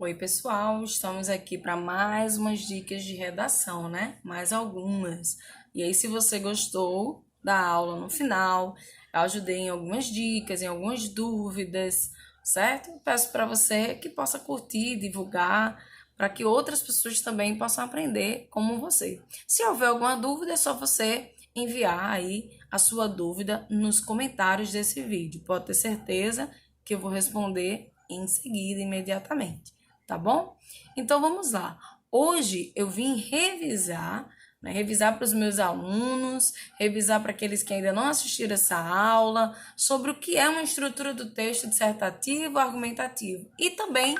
Oi, pessoal, estamos aqui para mais umas dicas de redação, né? Mais algumas. E aí, se você gostou da aula no final, eu ajudei em algumas dicas, em algumas dúvidas, certo? Peço para você que possa curtir, divulgar, para que outras pessoas também possam aprender como você. Se houver alguma dúvida, é só você enviar aí a sua dúvida nos comentários desse vídeo. Pode ter certeza que eu vou responder em seguida, imediatamente. Tá bom? Então vamos lá. Hoje eu vim revisar, né, revisar para os meus alunos, revisar para aqueles que ainda não assistiram essa aula, sobre o que é uma estrutura do texto dissertativo, argumentativo e também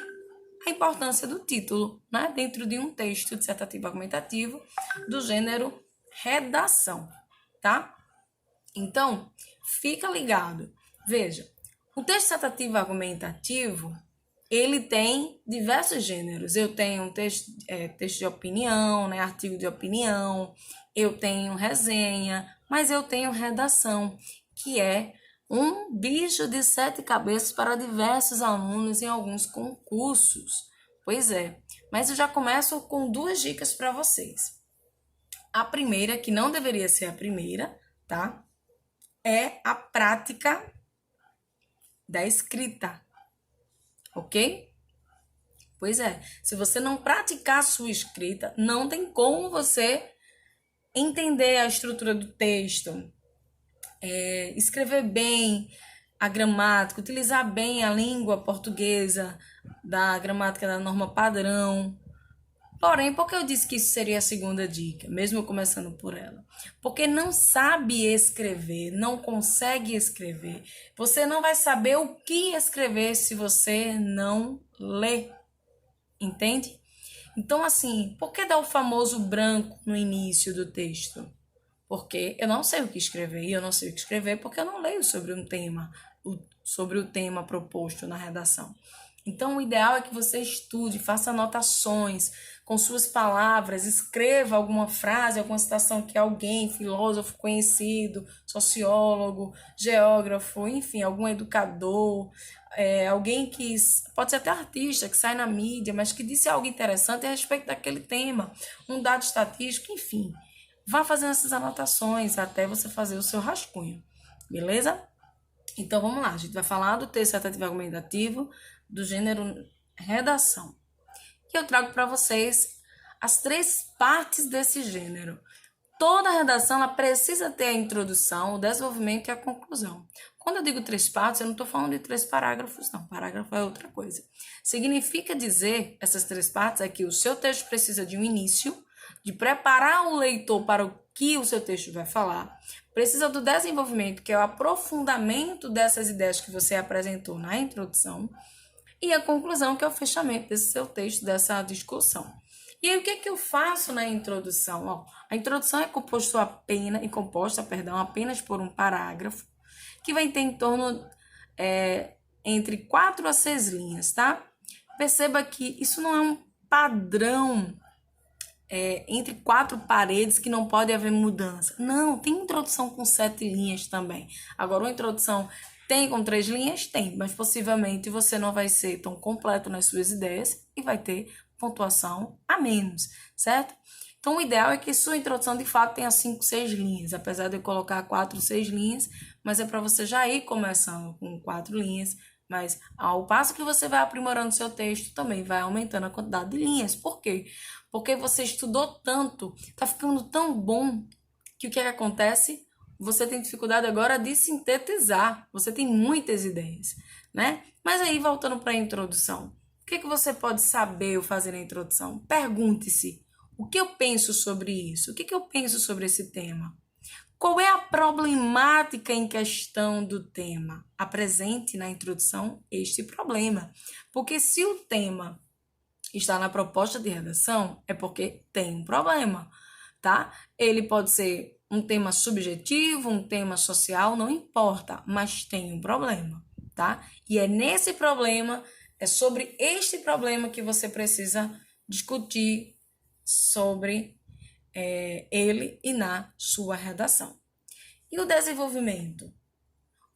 a importância do título, né, dentro de um texto dissertativo argumentativo do gênero redação, tá? Então, fica ligado. Veja, o texto dissertativo argumentativo ele tem diversos gêneros. Eu tenho um texto de opinião, né, artigo de opinião, eu tenho resenha, mas eu tenho redação, que é um bicho de sete cabeças para diversos alunos em alguns concursos. Pois é, mas eu já começo com duas dicas para vocês. A primeira, que não deveria ser a primeira, tá? É a prática da escrita, ok? Pois é, se você não praticar a sua escrita, não tem como você entender a estrutura do texto, escrever bem a gramática, utilizar bem a língua portuguesa, da gramática da norma padrão. Porém, por que eu disse que isso seria a segunda dica, mesmo começando por ela? Porque não sabe escrever, não consegue escrever. Você não vai saber o que escrever se você não lê. Entende? Então, assim, por que dar o famoso branco no início do texto? Porque eu não sei o que escrever, e eu não sei o que escrever porque eu não leio sobre um tema, sobre o tema proposto na redação. Então, o ideal é que você estude, faça anotações com suas palavras, escreva alguma frase, alguma citação que alguém, filósofo conhecido, sociólogo, geógrafo, enfim, algum educador, alguém que pode ser até artista, que sai na mídia, mas que disse algo interessante a respeito daquele tema, um dado estatístico, enfim. Vá fazendo essas anotações até você fazer o seu rascunho, beleza? Então vamos lá, a gente vai falar do texto dissertativo argumentativo do gênero redação. E eu trago para vocês as três partes desse gênero. Toda redação ela precisa ter a introdução, o desenvolvimento e a conclusão. Quando eu digo três partes, eu não estou falando de três parágrafos, não. Parágrafo é outra coisa. Significa dizer, essas três partes, é que o seu texto precisa de um início, de preparar o leitor para o que o seu texto vai falar. Precisa do desenvolvimento, que é o aprofundamento dessas ideias que você apresentou na introdução. E a conclusão, que é o fechamento desse seu texto, dessa discussão. E aí, o que é que eu faço na introdução? Ó, a introdução é composta apenas por um parágrafo, que vai ter em torno entre 4 a 6 linhas, tá? Perceba que isso não é um padrão entre 4 paredes que não pode haver mudança. Não, tem introdução com 7 linhas também. Agora, uma introdução tem com 3 linhas? Tem, mas possivelmente você não vai ser tão completo nas suas ideias e vai ter pontuação a menos, certo? Então, o ideal é que sua introdução, de fato, tenha 5, 6 linhas, apesar de eu colocar 4, 6 linhas, mas é para você já ir começando com 4 linhas, mas ao passo que você vai aprimorando seu texto, também vai aumentando a quantidade de linhas. Por quê? Porque você estudou tanto, tá ficando tão bom, que o que é que acontece? Você tem dificuldade agora de sintetizar, você tem muitas ideias, né? Mas aí, voltando para a introdução, o que é que você pode saber ou fazer na introdução? Pergunte-se, o que eu penso sobre isso? O que eu penso sobre esse tema? Qual é a problemática em questão do tema? Apresente na introdução este problema. Porque se o tema está na proposta de redação, é porque tem um problema, tá? Ele pode ser um tema subjetivo, um tema social, não importa, mas tem um problema, tá? E é nesse problema, é sobre este problema que você precisa discutir sobre ele e na sua redação. E o desenvolvimento?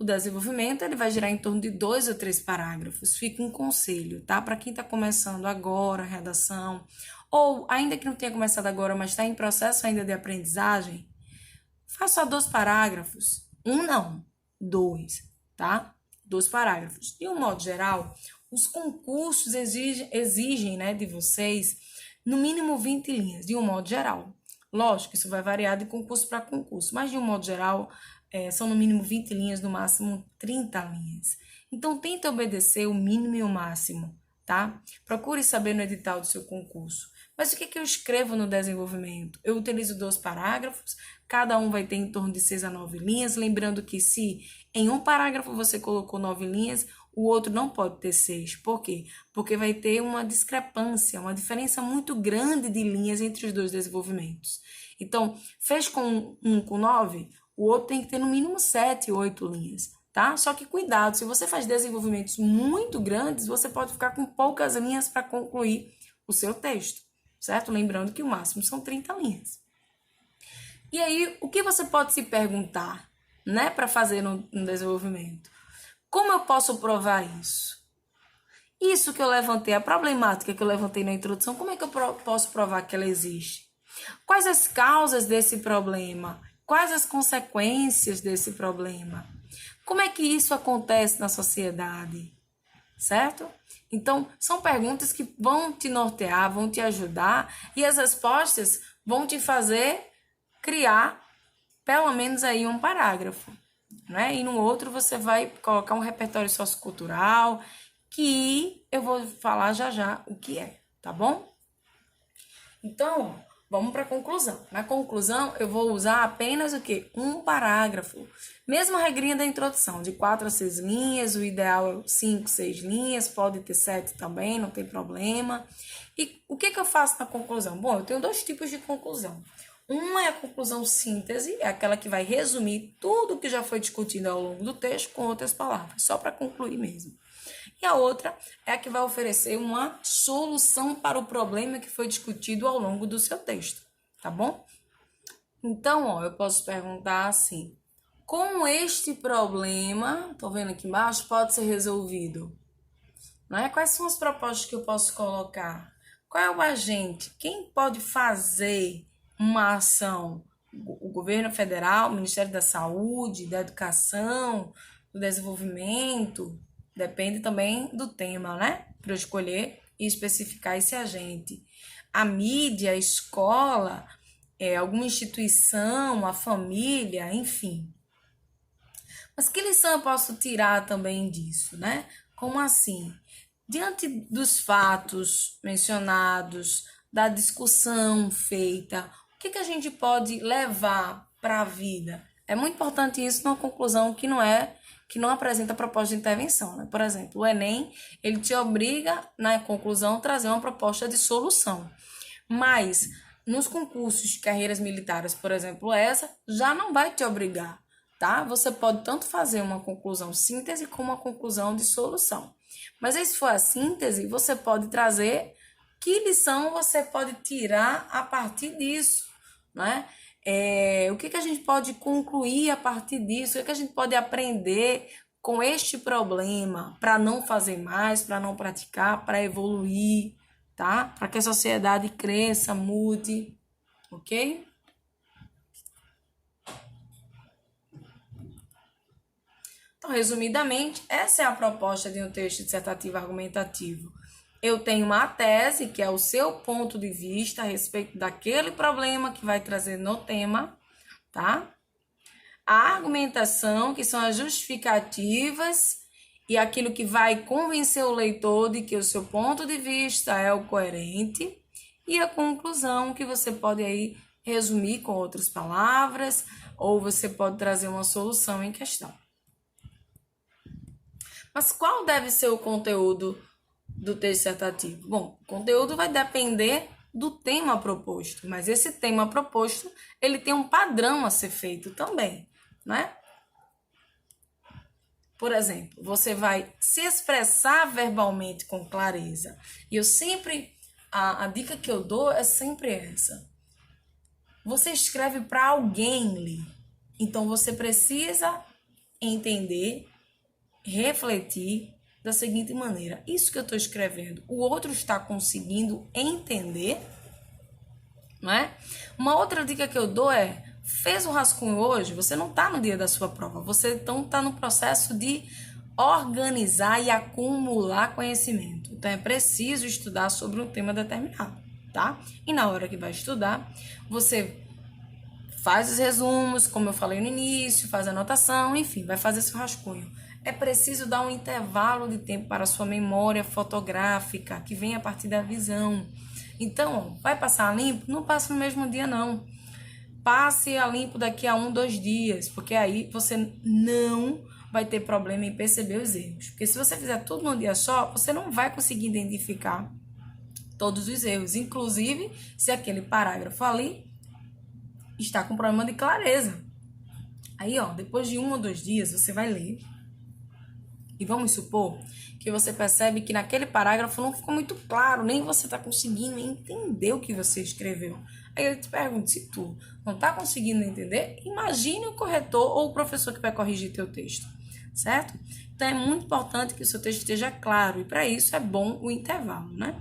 O desenvolvimento ele vai girar em torno de 2 ou 3 parágrafos. Fica um conselho, tá? Para quem está começando agora a redação, ou ainda que não tenha começado agora, mas está em processo ainda de aprendizagem, faça só 2 parágrafos. Um não, 2, tá? 2 parágrafos. De um modo geral, os concursos exigem, né, de vocês no mínimo 20 linhas, de um modo geral. Lógico, isso vai variar de concurso para concurso, mas de um modo geral, são no mínimo 20 linhas, no máximo 30 linhas. Então, tente obedecer o mínimo e o máximo, tá? Procure saber no edital do seu concurso. Mas o que eu escrevo no desenvolvimento? Eu utilizo 2 parágrafos, cada um vai ter em torno de 6 a 9 linhas, lembrando que se em um parágrafo você colocou 9 linhas, o outro não pode ter 6. Por quê? Porque vai ter uma discrepância, uma diferença muito grande de linhas entre os 2 desenvolvimentos. Então, fez com um com 9, o outro tem que ter no mínimo 7, 8 linhas, tá? Só que cuidado, se você faz desenvolvimentos muito grandes, você pode ficar com poucas linhas para concluir o seu texto, certo? Lembrando que o máximo são 30 linhas. E aí, o que você pode se perguntar, né, para fazer no desenvolvimento? Como eu posso provar isso? Isso que eu levantei, a problemática que eu levantei na introdução, como é que eu posso provar que ela existe? Quais as causas desse problema? Quais as consequências desse problema? Como é que isso acontece na sociedade? Certo? Então, são perguntas que vão te nortear, vão te ajudar e as respostas vão te fazer criar pelo menos aí um parágrafo, né? E no outro você vai colocar um repertório sociocultural que eu vou falar já já o que é, tá bom? Então, vamos para a conclusão. Na conclusão, eu vou usar apenas o quê? Um parágrafo. Mesma regrinha da introdução, de 4 a 6 linhas, o ideal é 5, 6 linhas, pode ter 7 também, não tem problema. E o que eu faço na conclusão? Bom, eu tenho 2 tipos de conclusão. Uma é a conclusão síntese, é aquela que vai resumir tudo que já foi discutido ao longo do texto com outras palavras, só para concluir mesmo. E a outra é a que vai oferecer uma solução para o problema que foi discutido ao longo do seu texto, tá bom? Então, ó, eu posso perguntar assim: como este problema, tô vendo aqui embaixo, pode ser resolvido? Né? Quais são as propostas que eu posso colocar? Qual é o agente? Quem pode fazer uma ação? O governo federal, o Ministério da Saúde, da Educação, do Desenvolvimento? Depende também do tema, né? Para eu escolher e especificar esse agente. A mídia, a escola, alguma instituição, a família, enfim. Mas que lição eu posso tirar também disso, né? Como assim? Diante dos fatos mencionados, da discussão feita, o que a gente pode levar para a vida? É muito importante isso numa conclusão que não apresenta proposta de intervenção, né? Por exemplo, o Enem, ele te obriga, na conclusão, a trazer uma proposta de solução. Mas, nos concursos de carreiras militares, por exemplo, essa, já não vai te obrigar, tá? Você pode tanto fazer uma conclusão síntese como uma conclusão de solução. Mas aí, se for a síntese, você pode trazer que lição você pode tirar a partir disso, né? O que a gente pode concluir a partir disso? O que a gente pode aprender com este problema para não fazer mais, para não praticar, para evoluir, tá? Para que a sociedade cresça, mude, ok? Então, resumidamente, essa é a proposta de um texto dissertativo argumentativo. Eu tenho uma tese, que é o seu ponto de vista a respeito daquele problema que vai trazer no tema, tá? A argumentação, que são as justificativas e aquilo que vai convencer o leitor de que o seu ponto de vista é o coerente. E a conclusão, que você pode aí resumir com outras palavras, ou você pode trazer uma solução em questão. Mas qual deve ser o conteúdo do texto dissertativo? Bom, o conteúdo vai depender do tema proposto, mas esse tema proposto, ele tem um padrão a ser feito também, né? Por exemplo, você vai se expressar verbalmente com clareza. E eu sempre, a dica que eu dou é sempre essa. Você escreve para alguém ler. Então, você precisa entender, refletir da seguinte maneira: isso que eu estou escrevendo, o outro está conseguindo entender? Não é? Uma outra dica que eu dou é: fez o rascunho hoje, você não está no dia da sua prova, você então está no processo de organizar e acumular conhecimento. Então é preciso estudar sobre um tema determinado, tá? E na hora que vai estudar, você faz os resumos, como eu falei no início, faz a anotação, enfim, vai fazer seu rascunho. É preciso dar um intervalo de tempo para a sua memória fotográfica, que vem a partir da visão. Então, vai passar a limpo? Não passa no mesmo dia, não. Passe a limpo daqui a 1, 2 dias, porque aí você não vai ter problema em perceber os erros. Porque se você fizer tudo num dia só, você não vai conseguir identificar todos os erros. Inclusive, se aquele parágrafo ali está com problema de clareza. Aí, depois de 1 ou 2 dias, você vai ler. E vamos supor que você percebe que naquele parágrafo não ficou muito claro, nem você está conseguindo entender o que você escreveu. Aí eu te pergunto: se tu não está conseguindo entender, imagine o corretor ou o professor que vai corrigir teu texto, certo? Então é muito importante que o seu texto esteja claro, e para isso é bom o intervalo, né?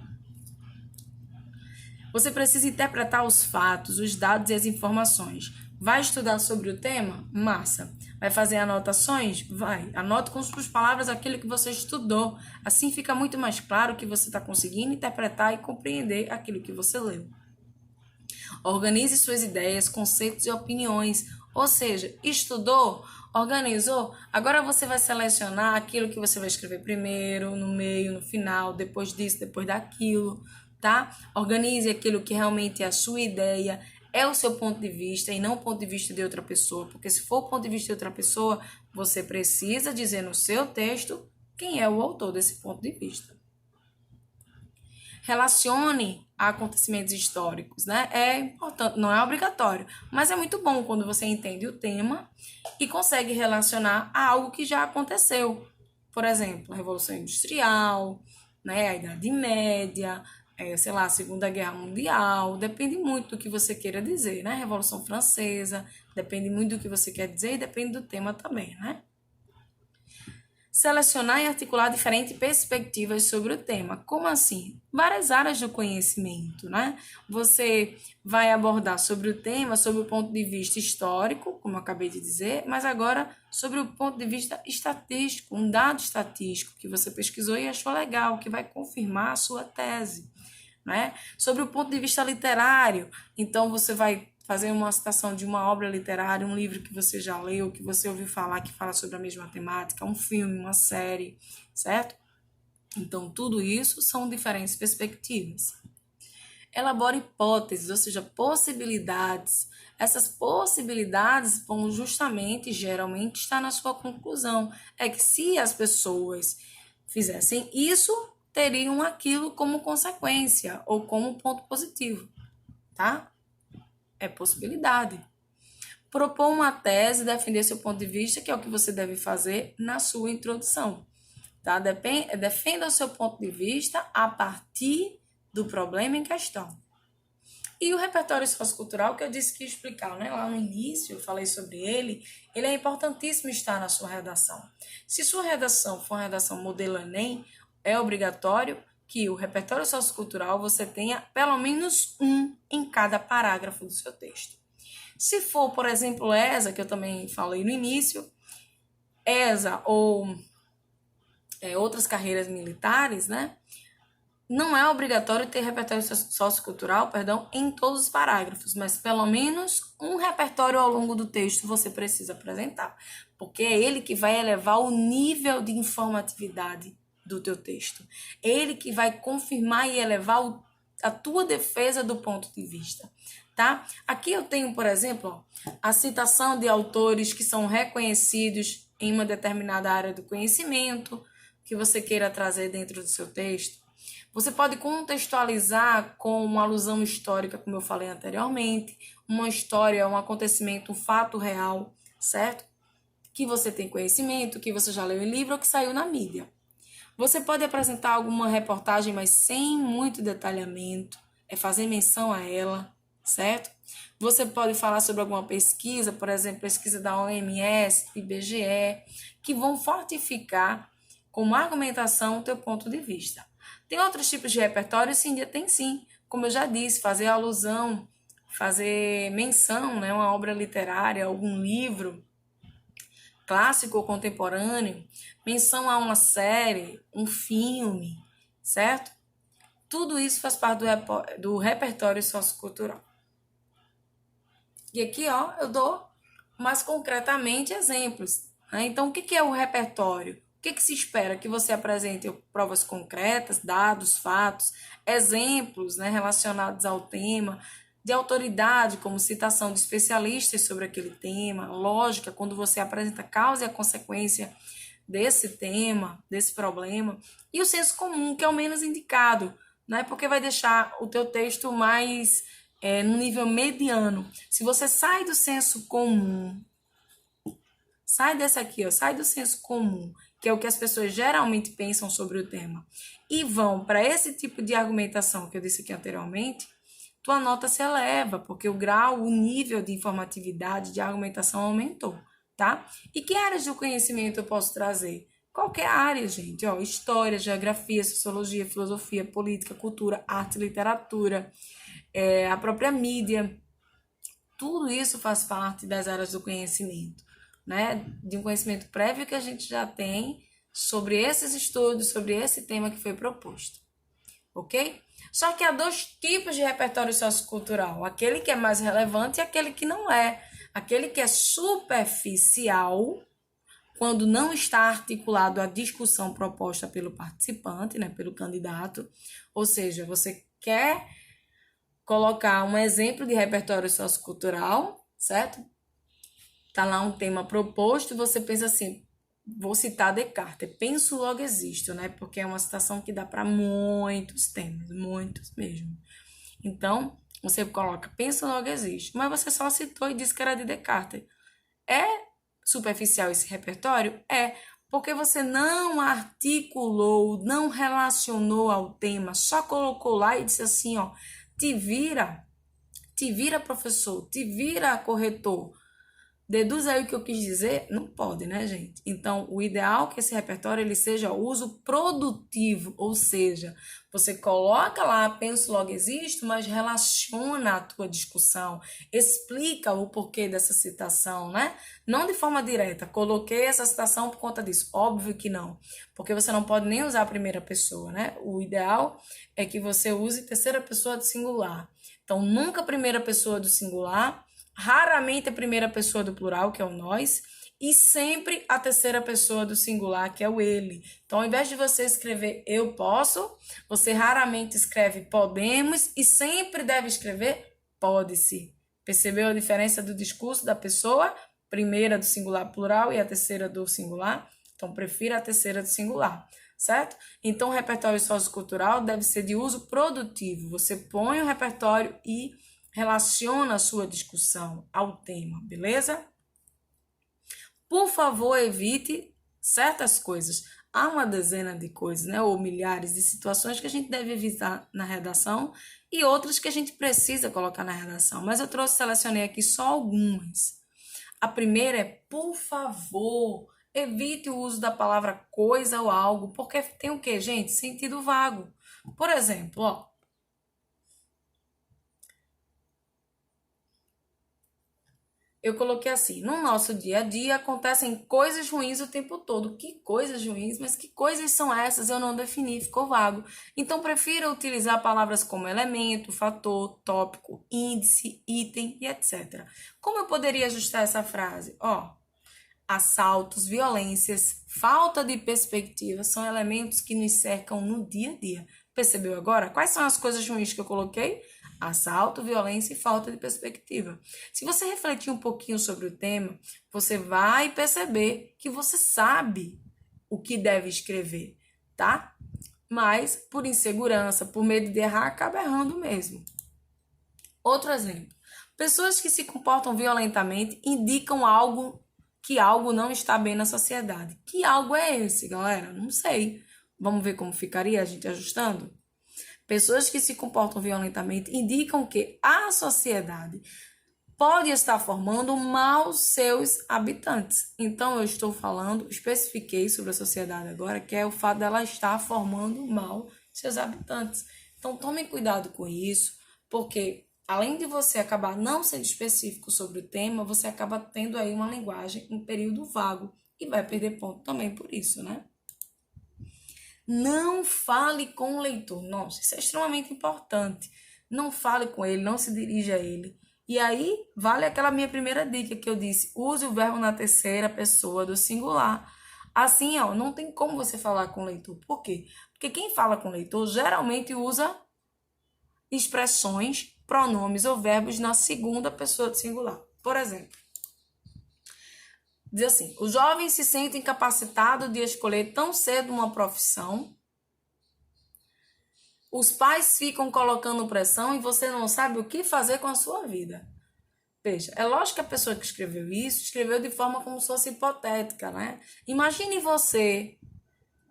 Você precisa interpretar os fatos, os dados e as informações. Vai estudar sobre o tema? Massa. Vai fazer anotações? Vai. Anote com suas palavras aquilo que você estudou. Assim fica muito mais claro que você está conseguindo interpretar e compreender aquilo que você leu. Organize suas ideias, conceitos e opiniões. Ou seja, estudou, organizou, agora você vai selecionar aquilo que você vai escrever primeiro, no meio, no final, depois disso, depois daquilo, tá? Organize aquilo que realmente é a sua ideia, é o seu ponto de vista e não o ponto de vista de outra pessoa, porque se for o ponto de vista de outra pessoa, você precisa dizer no seu texto quem é o autor desse ponto de vista. Relacione a acontecimentos históricos, né? É importante, não é obrigatório, mas é muito bom quando você entende o tema e consegue relacionar a algo que já aconteceu. Por exemplo, a Revolução Industrial, né? A Idade Média, a Segunda Guerra Mundial, depende muito do que você queira dizer, né? Revolução Francesa, depende muito do que você quer dizer e depende do tema também, né? Selecionar e articular diferentes perspectivas sobre o tema. Como assim? Várias áreas do conhecimento, né? Você vai abordar sobre o tema, sobre o ponto de vista histórico, como eu acabei de dizer, mas agora sobre o ponto de vista estatístico, um dado estatístico que você pesquisou e achou legal, que vai confirmar a sua tese, né? Sobre o ponto de vista literário, então você vai fazer uma citação de uma obra literária, um livro que você já leu, que você ouviu falar, que fala sobre a mesma temática, um filme, uma série, certo? Então, tudo isso são diferentes perspectivas. Elabore hipóteses, ou seja, possibilidades. Essas possibilidades vão justamente, geralmente, estar na sua conclusão. É que se as pessoas fizessem isso, teriam aquilo como consequência ou como ponto positivo, tá? É possibilidade. Propor uma tese, defender seu ponto de vista, que é o que você deve fazer na sua introdução. Tá? Defenda o seu ponto de vista a partir do problema em questão. E o repertório sociocultural, que eu disse que ia explicar, né? Lá no início, eu falei sobre ele é importantíssimo estar na sua redação. Se sua redação for uma redação modelo Enem, é obrigatório que o repertório sociocultural você tenha pelo menos um em cada parágrafo do seu texto. Se for, por exemplo, ESA, que eu também falei no início, ESA ou outras carreiras militares, né? Não é obrigatório ter repertório sociocultural, em todos os parágrafos, mas pelo menos um repertório ao longo do texto você precisa apresentar, porque é ele que vai elevar o nível de informatividade do teu texto. Ele que vai confirmar e elevar a tua defesa do ponto de vista, tá? Aqui eu tenho, por exemplo, a citação de autores que são reconhecidos em uma determinada área do conhecimento que você queira trazer dentro do seu texto. Você pode contextualizar com uma alusão histórica, como eu falei anteriormente, uma história, um acontecimento, um fato real, certo? Que você tem conhecimento, que você já leu em livro ou que saiu na mídia. Você pode apresentar alguma reportagem, mas sem muito detalhamento, fazer menção a ela, certo? Você pode falar sobre alguma pesquisa, por exemplo, pesquisa da OMS, IBGE, que vão fortificar como argumentação o teu ponto de vista. Tem outros tipos de repertório? Sim, tem sim. Como eu já disse, fazer alusão, fazer menção, né, uma obra literária, algum livro clássico ou contemporâneo, menção a uma série, um filme, certo? Tudo isso faz parte do repertório sociocultural. E aqui, ó, eu dou mais concretamente exemplos, né? Então, o que é o repertório? O que se espera? Que você apresente provas concretas, dados, fatos, exemplos, né, relacionados ao tema, de autoridade, como citação de especialistas sobre aquele tema, lógica, quando você apresenta a causa e a consequência desse tema, desse problema, e o senso comum, que é o menos indicado, né, porque vai deixar o teu texto mais no nível mediano. Se você sai do senso comum, sai desse aqui, ó, sai do senso comum, que é o que as pessoas geralmente pensam sobre o tema, e vão para esse tipo de argumentação que eu disse aqui anteriormente, tua nota se eleva, porque o grau, o nível de informatividade, de argumentação aumentou, tá? E que áreas do conhecimento eu posso trazer? Qualquer área, gente, ó, história, geografia, sociologia, filosofia, política, cultura, arte, literatura, a própria mídia, tudo isso faz parte das áreas do conhecimento, né? De um conhecimento prévio que a gente já tem sobre esses estudos, sobre esse tema que foi proposto, ok? Só que há dois tipos de repertório sociocultural, aquele que é mais relevante e aquele que não é. Aquele que é superficial, quando não está articulado à discussão proposta pelo participante, né, pelo candidato, ou seja, você quer colocar um exemplo de repertório sociocultural, certo? Tá lá um tema proposto e você pensa assim, vou citar Descartes, penso logo existo, né? Porque é uma citação que dá para muitos temas, muitos mesmo. Então, você coloca penso logo existe, mas você só citou e disse que era de Descartes. É superficial esse repertório? É, porque você não articulou, não relacionou ao tema, só colocou lá e disse assim, ó, te vira professor, te vira corretor. Deduz aí o que eu quis dizer? Não pode, né, gente? Então, o ideal é que esse repertório ele seja uso produtivo, ou seja, você coloca lá, penso logo existo, mas relaciona a tua discussão, explica o porquê dessa citação, né? Não de forma direta, coloquei essa citação por conta disso. Óbvio que não, porque você não pode nem usar a primeira pessoa, né? O ideal é que você use terceira pessoa do singular. Então, nunca a primeira pessoa do singular, raramente a primeira pessoa do plural, que é o nós, e sempre a terceira pessoa do singular, que é o ele. Então, ao invés de você escrever eu posso, você raramente escreve podemos e sempre deve escrever pode-se. Percebeu a diferença do discurso da pessoa? Primeira do singular plural e a terceira do singular? Então, prefira a terceira do singular, certo? Então, o repertório sociocultural deve ser de uso produtivo. Você põe o repertório e relaciona a sua discussão ao tema, beleza? Por favor, evite certas coisas. Há uma dezena de coisas, né, ou milhares de situações que a gente deve evitar na redação e outras que a gente precisa colocar na redação. Mas eu selecionei aqui só algumas. A primeira é, por favor, evite o uso da palavra coisa ou algo, porque tem o quê, gente? Sentido vago. Por exemplo, ó, eu coloquei assim, no nosso dia a dia acontecem coisas ruins o tempo todo. Que coisas ruins? Mas que coisas são essas? Eu não defini, ficou vago. Então, prefira utilizar palavras como elemento, fator, tópico, índice, item e etc. Como eu poderia ajustar essa frase? Ó, assaltos, violências, falta de perspectiva são elementos que nos cercam no dia a dia. Percebeu agora? Quais são as coisas ruins que eu coloquei? Assalto, violência e falta de perspectiva. Se você refletir um pouquinho sobre o tema, você vai perceber que você sabe o que deve escrever, tá? Mas, por insegurança, por medo de errar, acaba errando mesmo. Outro exemplo. Pessoas que se comportam violentamente indicam que algo não está bem na sociedade. Que algo é esse, galera? Não sei. Vamos ver como ficaria a gente ajustando? Pessoas que se comportam violentamente indicam que a sociedade pode estar formando mal seus habitantes. Então, eu estou falando, especifiquei sobre a sociedade agora, que é o fato dela estar formando mal seus habitantes. Então, tome cuidado com isso, porque além de você acabar não sendo específico sobre o tema, você acaba tendo aí uma linguagem em período vago e vai perder ponto também por isso, né? Não fale com o leitor. Nossa, isso é extremamente importante. Não fale com ele, não se dirija a ele. E aí, vale aquela minha primeira dica que eu disse, use o verbo na terceira pessoa do singular. Assim, ó, não tem como você falar com o leitor. Por quê? Porque quem fala com o leitor geralmente usa expressões, pronomes ou verbos na segunda pessoa do singular. Por exemplo, diz assim, o jovem se sente incapacitado de escolher tão cedo uma profissão. Os pais ficam colocando pressão e você não sabe o que fazer com a sua vida. Veja, é lógico que a pessoa que escreveu isso, escreveu de forma como se fosse hipotética, né? Imagine você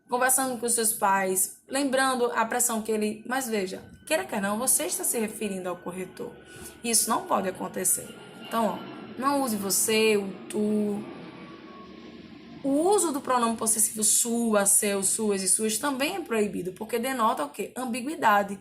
conversando com seus pais, lembrando a pressão que ele... Mas veja, queira que não, você está se referindo ao corretor. Isso não pode acontecer. Então, ó, não use você, o tu. O uso do pronome possessivo sua, seu, suas e suas também é proibido, porque denota o quê? Ambiguidade.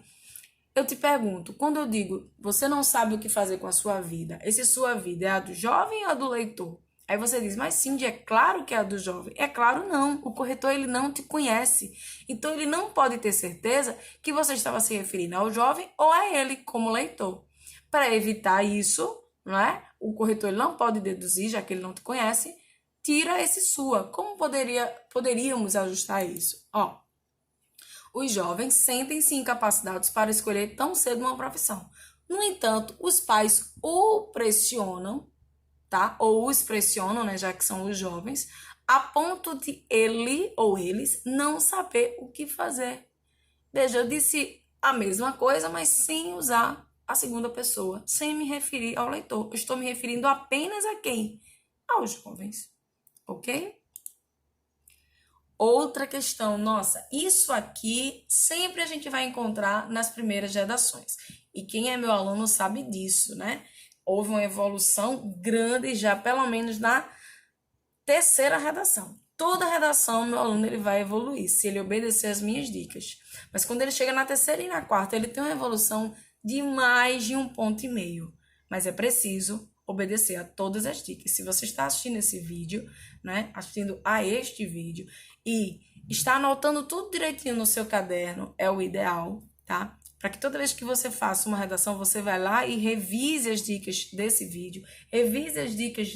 Eu te pergunto, quando eu digo, você não sabe o que fazer com a sua vida, esse sua vida é a do jovem ou a do leitor? Aí você diz, mas Cindy, é claro que é a do jovem. É claro não, o corretor ele não te conhece. Então ele não pode ter certeza que você estava se referindo ao jovem ou a ele como leitor. Para evitar isso, não é? O corretor ele não pode deduzir, já que ele não te conhece, tira esse sua. Como poderíamos ajustar isso? Ó, os jovens sentem-se incapacitados para escolher tão cedo uma profissão. No entanto, os pais o pressionam, tá? Ou os pressionam, né, já que são os jovens, a ponto de ele ou eles não saber o que fazer. Veja, eu disse a mesma coisa, mas sem usar a segunda pessoa, sem me referir ao leitor. Eu estou me referindo apenas a quem? Aos jovens, ok? Outra questão, nossa, isso aqui sempre a gente vai encontrar nas primeiras redações. E quem é meu aluno sabe disso, né? Houve uma evolução grande já, pelo menos na terceira redação. Toda redação, meu aluno ele vai evoluir, se ele obedecer as minhas dicas. Mas quando ele chega na terceira e na quarta, ele tem uma evolução de mais de 1,5 ponto. Mas é preciso obedecer a todas as dicas. Se você está assistindo esse vídeo, né, assistindo a este vídeo e está anotando tudo direitinho no seu caderno, é o ideal, tá? Para que toda vez que você faça uma redação, você vai lá e revise as dicas desse vídeo, revise as dicas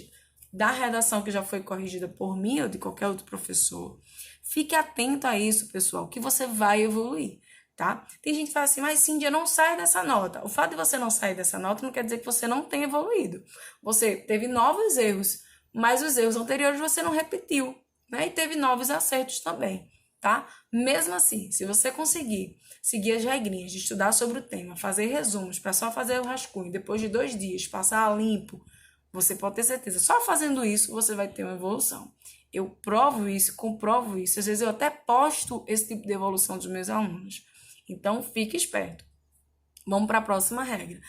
da redação que já foi corrigida por mim ou de qualquer outro professor. Fique atento a isso, pessoal, que você vai evoluir, tá? Tem gente que fala assim, mas Cindy, eu não saio dessa nota. O fato de você não sair dessa nota não quer dizer que você não tenha evoluído. Você teve novos erros, mas os erros anteriores você não repetiu, né? E teve novos acertos também, tá? Mesmo assim, se você conseguir seguir as regrinhas de estudar sobre o tema, fazer resumos para só fazer o rascunho, depois de 2 dias, passar a limpo, você pode ter certeza, só fazendo isso você vai ter uma evolução. Eu provo isso, comprovo isso, às vezes eu até posto esse tipo de evolução dos meus alunos. Então, fique esperto. Vamos para a próxima regra.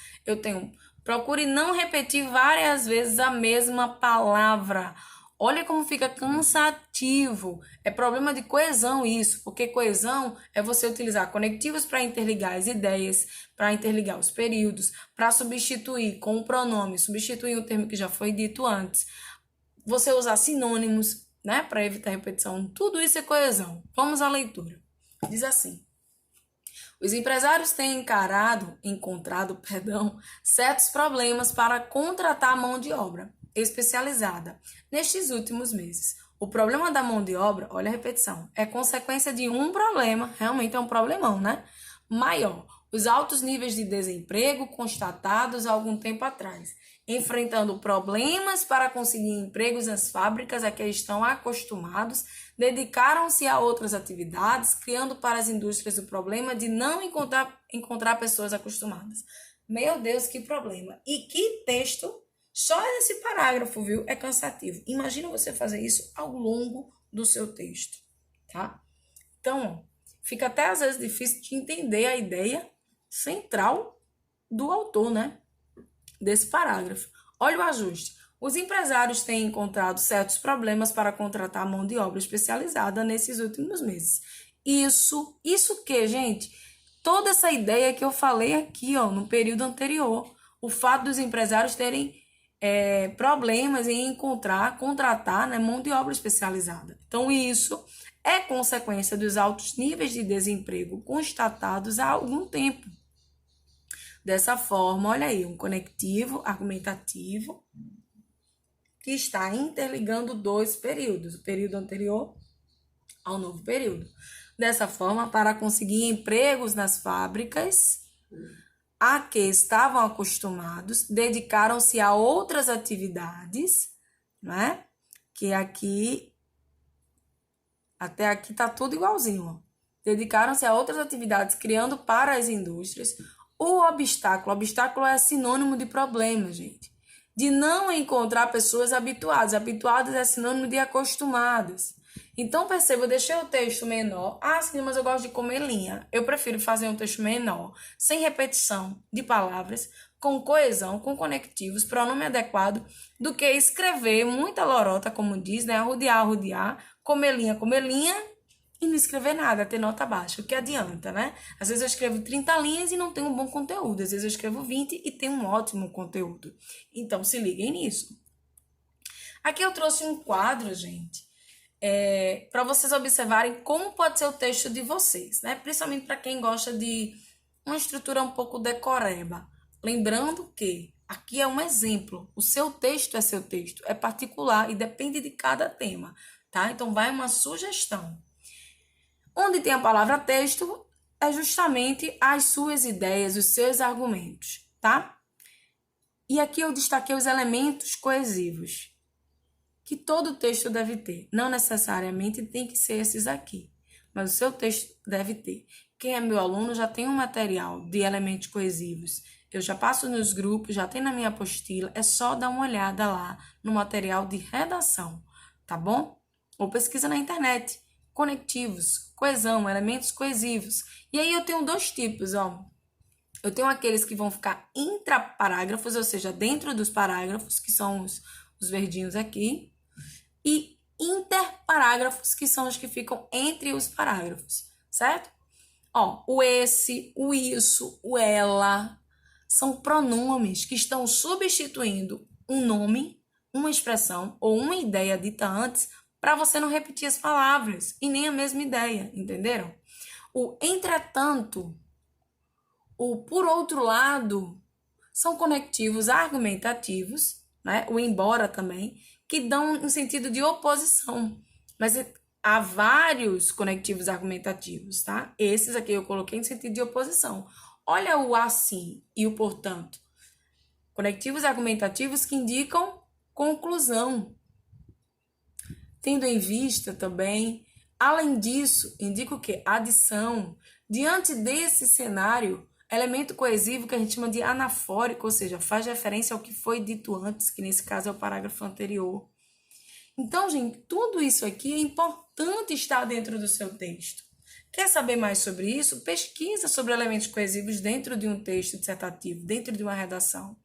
Procure não repetir várias vezes a mesma palavra. Olha como fica cansativo. É problema de coesão isso, porque coesão é você utilizar conectivos para interligar as ideias, para interligar os períodos, para substituir com o pronome, substituir um termo que já foi dito antes. Você usar sinônimos, né, para evitar repetição. Tudo isso é coesão. Vamos à leitura. Diz assim: os empresários têm encontrado, certos problemas para contratar mão de obra especializada nestes últimos meses. O problema da mão de obra, olha a repetição, é consequência de um problema, realmente é um problemão, né? Maior, os altos níveis de desemprego constatados há algum tempo atrás, enfrentando problemas para conseguir empregos nas fábricas a que estão acostumados, dedicaram-se a outras atividades, criando para as indústrias o problema de não encontrar pessoas acostumadas. Meu Deus, que problema! E que texto! Só esse parágrafo, viu? É cansativo. Imagina você fazer isso ao longo do seu texto, tá? Então, fica até às vezes difícil de entender a ideia central do autor, né? Desse parágrafo. Olha o ajuste. Os empresários têm encontrado certos problemas para contratar mão de obra especializada nesses últimos meses. Isso que, gente? Toda essa ideia que eu falei aqui, ó, no período anterior. O fato dos empresários terem problemas em contratar, né, mão de obra especializada. Então, isso é consequência dos altos níveis de desemprego constatados há algum tempo. Dessa forma, olha aí, um conectivo argumentativo que está interligando dois períodos, o período anterior ao novo período. Dessa forma, para conseguir empregos nas fábricas a que estavam acostumados, dedicaram-se a outras atividades, né? Que aqui, até aqui tá tudo igualzinho, ó. Dedicaram-se a outras atividades, criando para as indústrias o obstáculo é sinônimo de problema, gente. De não encontrar pessoas habituadas. Habituadas é sinônimo de acostumadas. Então, perceba, eu deixei o texto menor. Ah, sim, mas eu gosto de comer linha. Eu prefiro fazer um texto menor, sem repetição de palavras, com coesão, com conectivos, pronome adequado, do que escrever muita lorota, como diz, né? Arrodear, comer linha, e não escrever nada, ter nota baixa. O que adianta, né? Às vezes eu escrevo 30 linhas e não tenho um bom conteúdo. Às vezes eu escrevo 20 e tenho um ótimo conteúdo. Então, se liguem nisso. Aqui eu trouxe um quadro, gente, para vocês observarem como pode ser o texto de vocês, né? Principalmente para quem gosta de uma estrutura um pouco decoreba. Lembrando que aqui é um exemplo. O seu texto é seu texto, é particular e depende de cada tema, tá? Então, vai uma sugestão. Onde tem a palavra texto, é justamente as suas ideias, os seus argumentos, tá? E aqui eu destaquei os elementos coesivos que todo texto deve ter. Não necessariamente tem que ser esses aqui, mas o seu texto deve ter. Quem é meu aluno já tem um material de elementos coesivos. Eu já passo nos grupos, já tem na minha apostila, é só dar uma olhada lá no material de redação, tá bom? Ou pesquisa na internet. Conectivos, coesão, elementos coesivos. E aí eu tenho dois tipos, ó. Eu tenho aqueles que vão ficar intraparágrafos, ou seja, dentro dos parágrafos, que são os verdinhos aqui, e interparágrafos, que são os que ficam entre os parágrafos, certo? Ó, o esse, o isso, o ela, são pronomes que estão substituindo um nome, uma expressão ou uma ideia dita antes, para você não repetir as palavras e nem a mesma ideia, entenderam? O entretanto, o por outro lado, são conectivos argumentativos, né? O embora também, que dão um sentido de oposição. Mas há vários conectivos argumentativos, tá? Esses aqui eu coloquei em sentido de oposição. Olha o assim e o portanto. Conectivos argumentativos que indicam conclusão. Tendo em vista também, além disso, indica o quê? Adição. Diante desse cenário, elemento coesivo que a gente chama de anafórico, ou seja, faz referência ao que foi dito antes, que nesse caso é o parágrafo anterior. Então, gente, tudo isso aqui é importante estar dentro do seu texto. Quer saber mais sobre isso? Pesquisa sobre elementos coesivos dentro de um texto dissertativo, dentro de uma redação.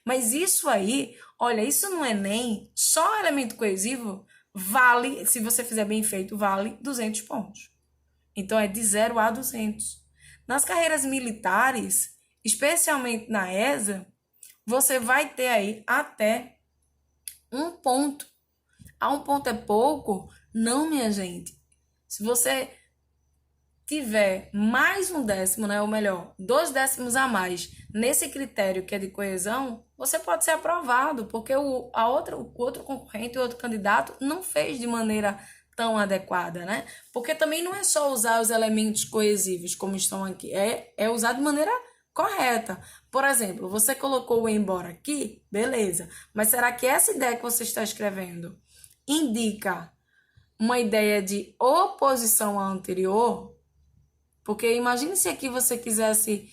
Mas isso aí, olha, isso no Enem, só elemento coesivo vale, se você fizer bem feito, vale 200 pontos. Então, é de 0 a 200. Nas carreiras militares, especialmente na ESA, você vai ter aí até 1 ponto. A 1 ponto é pouco? Não, minha gente. Se você tiver mais um décimo, né, ou melhor, 2 décimos a mais nesse critério que é de coesão, você pode ser aprovado, porque o outro concorrente, o outro candidato não fez de maneira tão adequada, né? Porque também não é só usar os elementos coesivos como estão aqui, é usar de maneira correta. Por exemplo, você colocou o embora aqui, beleza, mas será que essa ideia que você está escrevendo indica uma ideia de oposição à anterior? Porque imagine se aqui você quisesse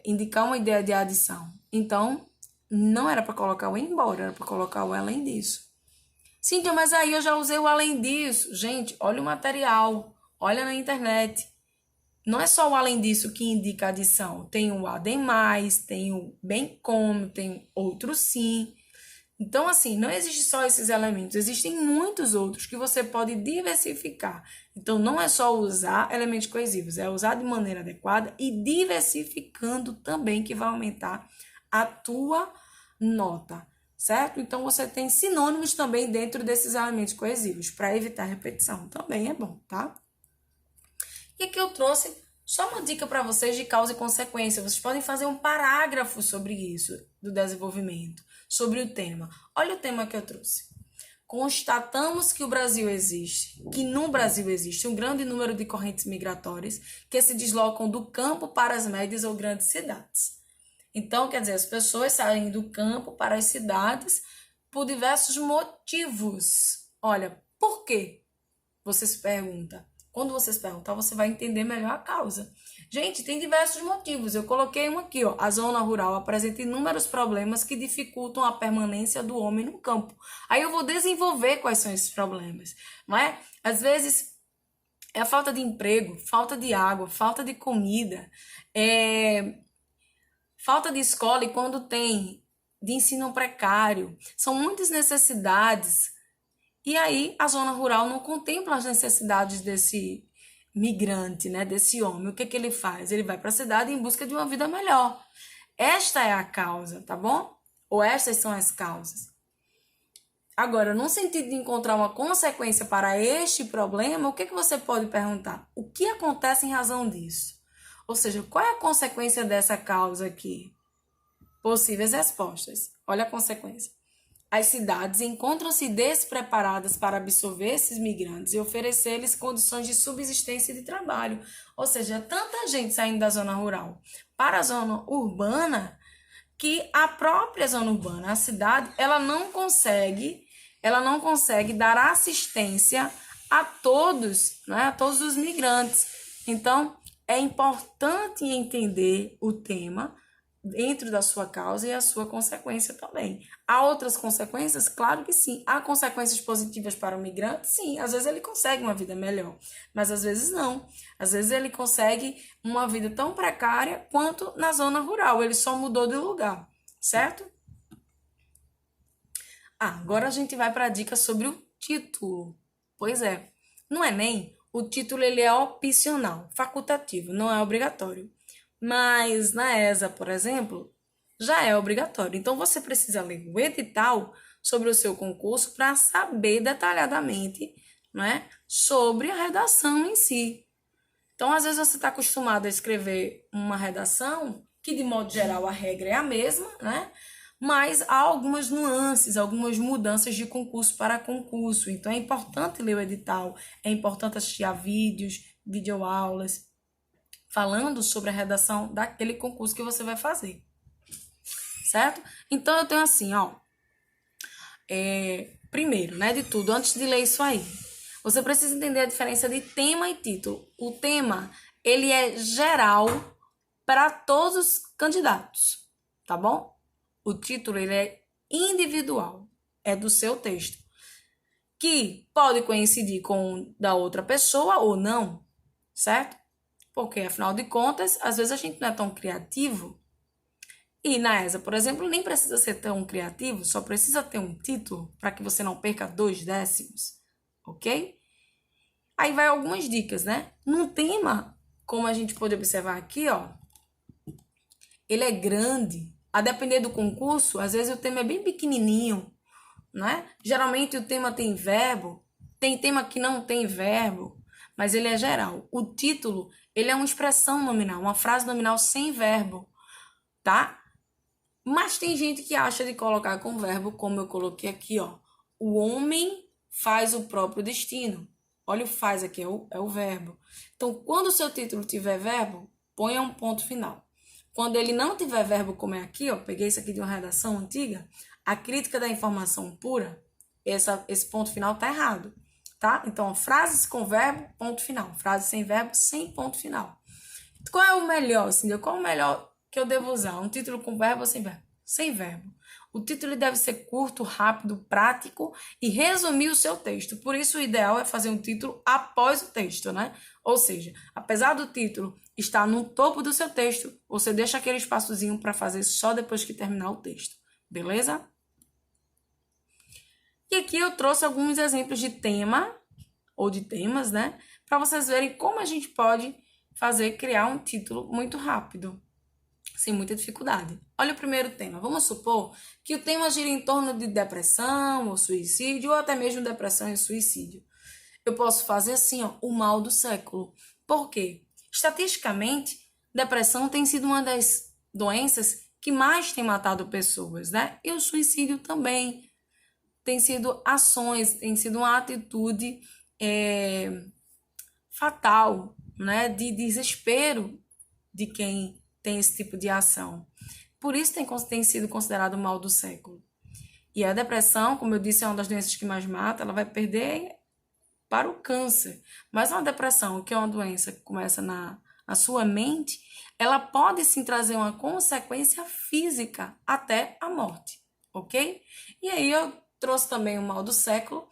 indicar uma ideia de adição. Então, não era para colocar o embora, era para colocar o além disso. Cíntia, mas aí eu já usei o além disso. Gente, olha o material, olha na internet. Não é só o além disso que indica a adição. Tem o ademais, tem o bem como, tem outro sim. Então, assim, não existe só esses elementos, existem muitos outros que você pode diversificar. Então, não é só usar elementos coesivos, é usar de maneira adequada e diversificando também, que vai aumentar a tua nota, certo? Então, você tem sinônimos também dentro desses elementos coesivos, para evitar repetição. Também é bom, tá? E aqui eu trouxe só uma dica para vocês de causa e consequência. Vocês podem fazer um parágrafo sobre isso, do desenvolvimento, sobre o tema. Olha o tema que eu trouxe. Constatamos que o Brasil existe, que no Brasil existe um grande número de correntes migratórias que se deslocam do campo para as médias ou grandes cidades. Então, quer dizer, as pessoas saem do campo para as cidades por diversos motivos. Olha, por quê? Você se pergunta. Quando você se perguntar, você vai entender melhor a causa. Gente, tem diversos motivos. Eu coloquei um aqui, ó. A zona rural apresenta inúmeros problemas que dificultam a permanência do homem no campo. Aí eu vou desenvolver quais são esses problemas, não é? Às vezes é a falta de emprego, falta de água, falta de comida, falta de escola e quando tem de ensino precário. São muitas necessidades. E aí a zona rural não contempla as necessidades desse migrante, né, desse homem. O que que ele faz? Ele vai para a cidade em busca de uma vida melhor. Esta é a causa, tá bom? Ou estas são as causas. Agora, no sentido de encontrar uma consequência para este problema, o que que você pode perguntar? O que acontece em razão disso? Ou seja, qual é a consequência dessa causa aqui? Possíveis respostas. Olha a consequência. As cidades encontram-se despreparadas para absorver esses migrantes e oferecer-lhes condições de subsistência e de trabalho. Ou seja, tanta gente saindo da zona rural para a zona urbana que a própria zona urbana, a cidade, ela não consegue dar assistência a todos, né, a todos os migrantes. Então, é importante entender o tema dentro da sua causa e a sua consequência também. Há outras consequências? Claro que sim. Há consequências positivas para o migrante? Sim. Às vezes ele consegue uma vida melhor, mas às vezes não. Às vezes ele consegue uma vida tão precária quanto na zona rural. Ele só mudou de lugar, certo? Agora a gente vai para a dica sobre o título. Pois é, no Enem, o título ele é opcional, facultativo, não é obrigatório. Mas na ESA, por exemplo, já é obrigatório. Então você precisa ler o edital sobre o seu concurso para saber detalhadamente, né, sobre a redação em si. Então, às vezes você está acostumado a escrever uma redação que, de modo geral, a regra é a mesma, né? Mas há algumas nuances, algumas mudanças de concurso para concurso. Então, é importante ler o edital, é importante assistir a vídeos, videoaulas, falando sobre a redação daquele concurso que você vai fazer, certo? Então, eu tenho assim, ó, primeiro, né, de tudo, antes de ler isso aí, você precisa entender a diferença de tema e título. O tema, ele é geral para todos os candidatos, tá bom? O título, ele é individual, é do seu texto, que pode coincidir com o da outra pessoa ou não, certo? Porque, afinal de contas, às vezes a gente não é tão criativo. E na ESA, por exemplo, nem precisa ser tão criativo, só precisa ter um título para que você não perca 2 décimos, ok? Aí vai algumas dicas, né? Num tema, como a gente pode observar aqui, ó, ele é grande. A depender do concurso, às vezes o tema é bem pequenininho, né? Geralmente o tema tem verbo, tem tema que não tem verbo, mas ele é geral. O título, ele é uma expressão nominal, uma frase nominal sem verbo, tá? Mas tem gente que acha de colocar com verbo, como eu coloquei aqui, ó. O homem faz o próprio destino. Olha o faz aqui, é o verbo. Então, quando o seu título tiver verbo, ponha um ponto final. Quando ele não tiver verbo, como é aqui, ó, peguei isso aqui de uma redação antiga, a crítica da informação pura, esse ponto final tá errado. Tá? Então, frases com verbo, ponto final. Frase sem verbo, sem ponto final. Qual é o melhor, Cíntia? Qual é o melhor que eu devo usar? Um título com verbo ou sem verbo? sem verbo. O título ele deve ser curto, rápido, prático e resumir o seu texto. Por isso, o ideal é fazer um título após o texto, né? Ou seja, apesar do título estar no topo do seu texto, você deixa aquele espaçozinho para fazer só depois que terminar o texto. Beleza? E aqui eu trouxe alguns exemplos de tema, ou de temas, né? Para vocês verem como a gente pode criar um título muito rápido, sem muita dificuldade. Olha o primeiro tema. Vamos supor que o tema gira em torno de depressão ou suicídio, ou até mesmo depressão e suicídio. Eu posso fazer assim, ó, o mal do século. Por quê? Estatisticamente, depressão tem sido uma das doenças que mais tem matado pessoas, né? E o suicídio também tem sido ações, tem sido uma atitude fatal, né? De desespero de quem tem esse tipo de ação. Por isso tem sido considerado o mal do século. E a depressão, como eu disse, é uma das doenças que mais mata, ela vai perder para o câncer. Mas uma depressão, que é uma doença que começa na sua mente, ela pode sim trazer uma consequência física até a morte, ok? E aí eu trouxe também o mal do século,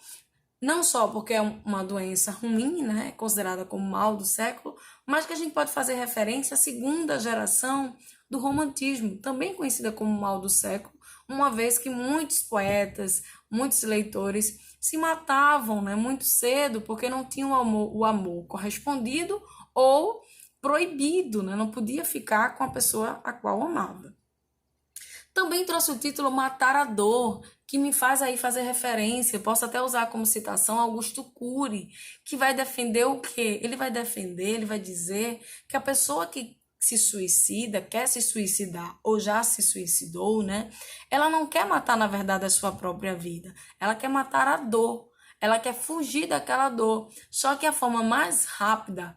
não só porque é uma doença ruim, né, considerada como mal do século, mas que a gente pode fazer referência à segunda geração do romantismo, também conhecida como mal do século, uma vez que muitos poetas, muitos leitores se matavam, né, muito cedo porque não tinham o amor correspondido ou proibido, né, não podia ficar com a pessoa a qual amava. Também trouxe o título Matar a Dor, que me faz aí fazer referência, eu posso até usar como citação Augusto Cury, que vai defender o quê? Ele vai dizer que a pessoa que se suicida, quer se suicidar ou já se suicidou, né? Ela não quer matar, na verdade, a sua própria vida. Ela quer matar a dor. Ela quer fugir daquela dor. Só que a forma mais rápida,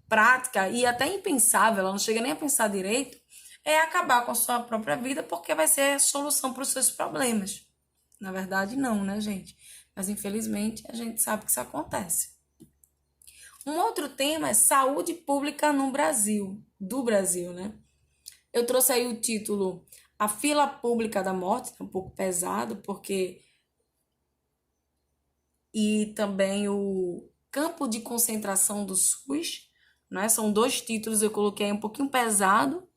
prática e até impensável, ela não chega nem a pensar direito, é acabar com a sua própria vida, porque vai ser a solução para os seus problemas. Na verdade, não, né, gente? Mas, infelizmente, a gente sabe que isso acontece. Um outro tema é saúde pública no Brasil, do Brasil, né? Eu trouxe aí o título A Fila Pública da Morte, é um pouco pesado, porque... E também o Campo de Concentração do SUS, né? São dois títulos, eu coloquei um pouquinho pesado,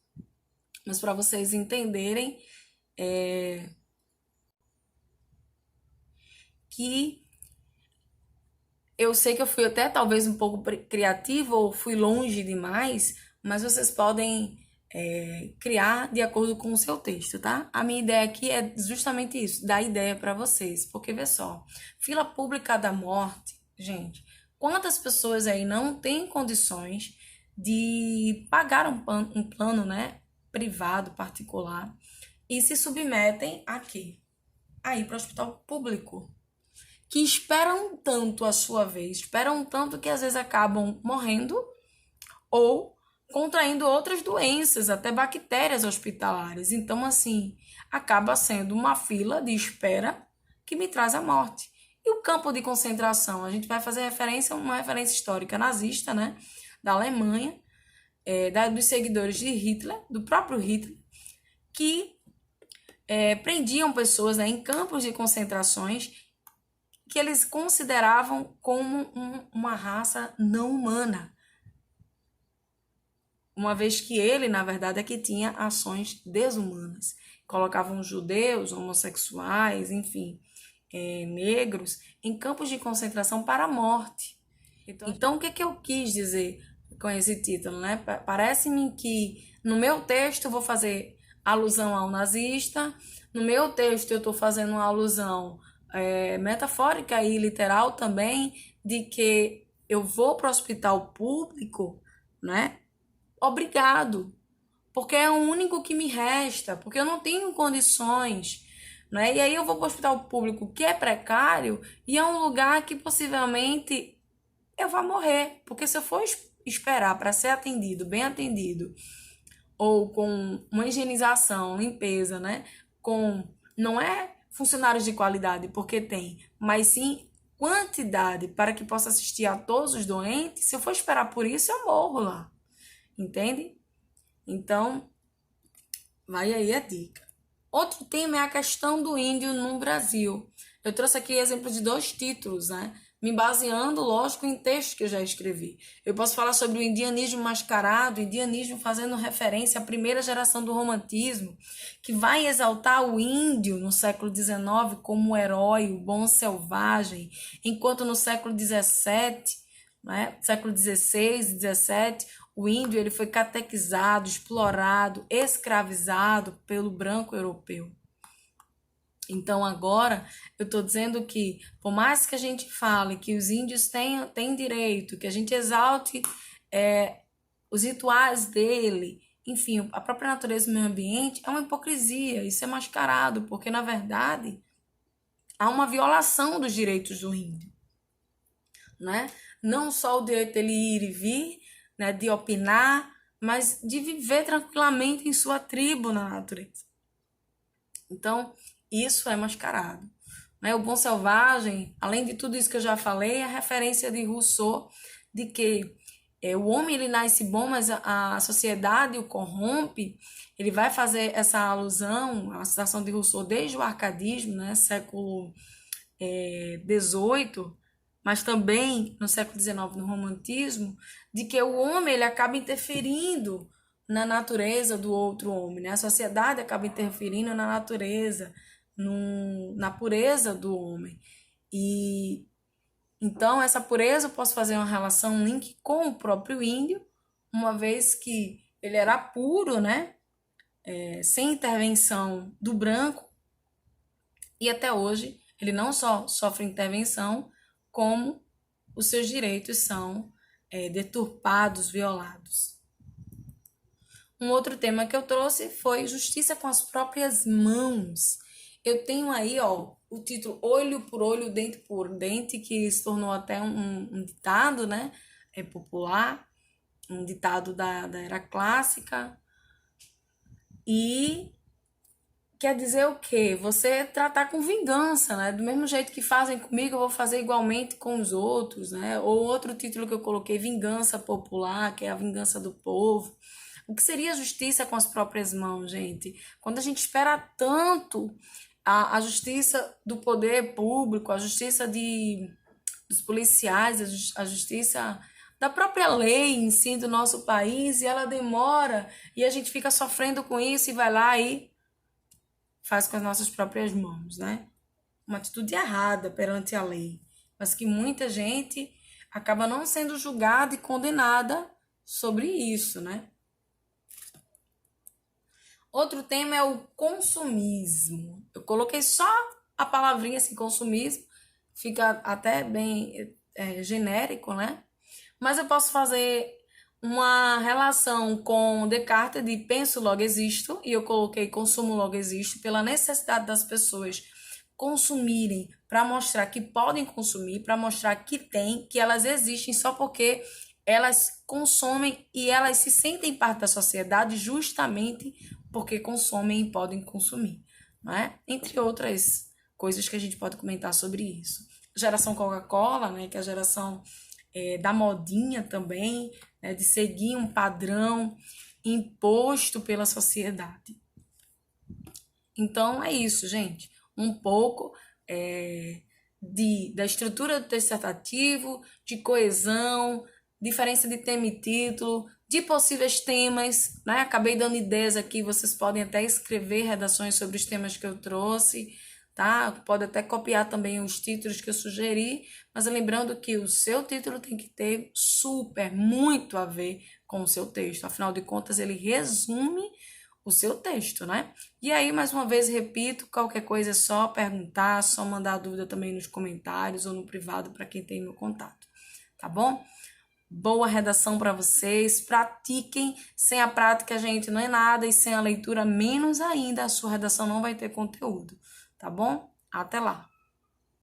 mas para vocês entenderem que eu sei que eu fui até talvez um pouco criativa ou fui longe demais, mas vocês podem criar de acordo com o seu texto, tá? A minha ideia aqui é justamente isso, dar ideia para vocês, porque vê só, fila pública da morte, gente, quantas pessoas aí não têm condições de pagar um plano, né, privado, particular, e se submetem a quê? A ir para o hospital público, que esperam tanto a sua vez, esperam tanto que às vezes acabam morrendo ou contraindo outras doenças, até bactérias hospitalares. Então, assim, acaba sendo uma fila de espera que me traz a morte. E o campo de concentração? A gente vai fazer uma referência histórica nazista, né? Da Alemanha, dos seguidores de Hitler, do próprio Hitler, que prendiam pessoas, né, em campos de concentrações que eles consideravam como uma raça não humana, uma vez que ele, na verdade, é que tinha ações desumanas. Colocavam judeus, homossexuais, enfim, negros, em campos de concentração para a morte. Então, o que eu quis dizer com esse título, né? Parece-me que no meu texto eu vou fazer alusão ao nazista, no meu texto eu estou fazendo uma alusão metafórica e literal também, de que eu vou para o hospital público, né? Obrigado, porque é o único que me resta, porque eu não tenho condições, né? E aí eu vou para o hospital público, que é precário, e é um lugar que possivelmente eu vou morrer, porque se eu for esperar para ser atendido, bem atendido, ou com uma higienização, limpeza, né? Não é funcionários de qualidade, porque tem, mas sim quantidade para que possa assistir a todos os doentes, se eu for esperar por isso, eu morro lá. Entende? Então, vai aí a dica. Outro tema é a questão do índio no Brasil. Eu trouxe aqui exemplo de 2 títulos, né? Me baseando, lógico, em textos que eu já escrevi. Eu posso falar sobre o indianismo mascarado, o indianismo fazendo referência à primeira geração do romantismo, que vai exaltar o índio no século XIX como o herói, o bom selvagem, enquanto no século XVII, né, século XVI e XVII, o índio ele foi catequizado, explorado, escravizado pelo branco europeu. Então, agora, eu estou dizendo que, por mais que a gente fale que os índios têm direito, que a gente exalte os rituais dele, enfim, a própria natureza do meio ambiente, é uma hipocrisia, isso é mascarado, porque, na verdade, há uma violação dos direitos do índio, né? Não só o direito dele ir e vir, né, de opinar, mas de viver tranquilamente em sua tribo na natureza. Então, isso é mascarado. Né? O bom selvagem, além de tudo isso que eu já falei, é a referência de Rousseau de que o homem ele nasce bom, mas a sociedade o corrompe. Ele vai fazer essa alusão à citação de Rousseau desde o arcadismo, né? Século XVIII, mas também no século XIX, no romantismo, de que o homem ele acaba interferindo na natureza do outro homem, né? A sociedade acaba interferindo na natureza, na pureza do homem. E então, essa pureza eu posso fazer uma relação, um link com o próprio índio, uma vez que ele era puro, né? Sem intervenção do branco, e até hoje ele não só sofre intervenção, como os seus direitos são deturpados, violados. Um outro tema que eu trouxe foi justiça com as próprias mãos. Eu tenho aí, ó, o título Olho por Olho, Dente por Dente, que se tornou até um ditado, né? Popular, um ditado da era clássica. E quer dizer o quê? Você tratar com vingança, né? Do mesmo jeito que fazem comigo, eu vou fazer igualmente com os outros, né? Ou outro título que eu coloquei, Vingança Popular, que é a vingança do povo. O que seria justiça com as próprias mãos, gente? Quando a gente espera tanto a justiça do poder público, a justiça dos policiais, a justiça da própria lei em si do nosso país, e ela demora, e a gente fica sofrendo com isso e vai lá e faz com as nossas próprias mãos, né? Uma atitude errada perante a lei, mas que muita gente acaba não sendo julgada e condenada sobre isso, né? Outro tema é o consumismo. Eu coloquei só a palavrinha assim, consumismo, fica até bem genérico, né? Mas eu posso fazer uma relação com Descartes de penso, logo existo, e eu coloquei consumo, logo existo, pela necessidade das pessoas consumirem para mostrar que podem consumir, para mostrar que tem, que elas existem só porque elas consomem e elas se sentem parte da sociedade justamente porque consomem e podem consumir, né? Entre outras coisas que a gente pode comentar sobre isso. Geração Coca-Cola, né, que é a geração da modinha também, né, de seguir um padrão imposto pela sociedade. Então, é isso, gente. Um pouco da estrutura do texto dissertativo, de coesão, diferença de tema e título, de possíveis temas, né? Acabei dando ideias aqui, vocês podem até escrever redações sobre os temas que eu trouxe, tá? Pode até copiar também os títulos que eu sugeri, mas lembrando que o seu título tem que ter muito a ver com o seu texto. Afinal de contas, ele resume o seu texto, né? E aí, mais uma vez, repito, qualquer coisa é só perguntar, só mandar dúvida também nos comentários ou no privado para quem tem meu contato, tá bom? Boa redação para vocês, pratiquem. Sem a prática, gente, não é nada, e sem a leitura, menos ainda, a sua redação não vai ter conteúdo, tá bom? Até lá!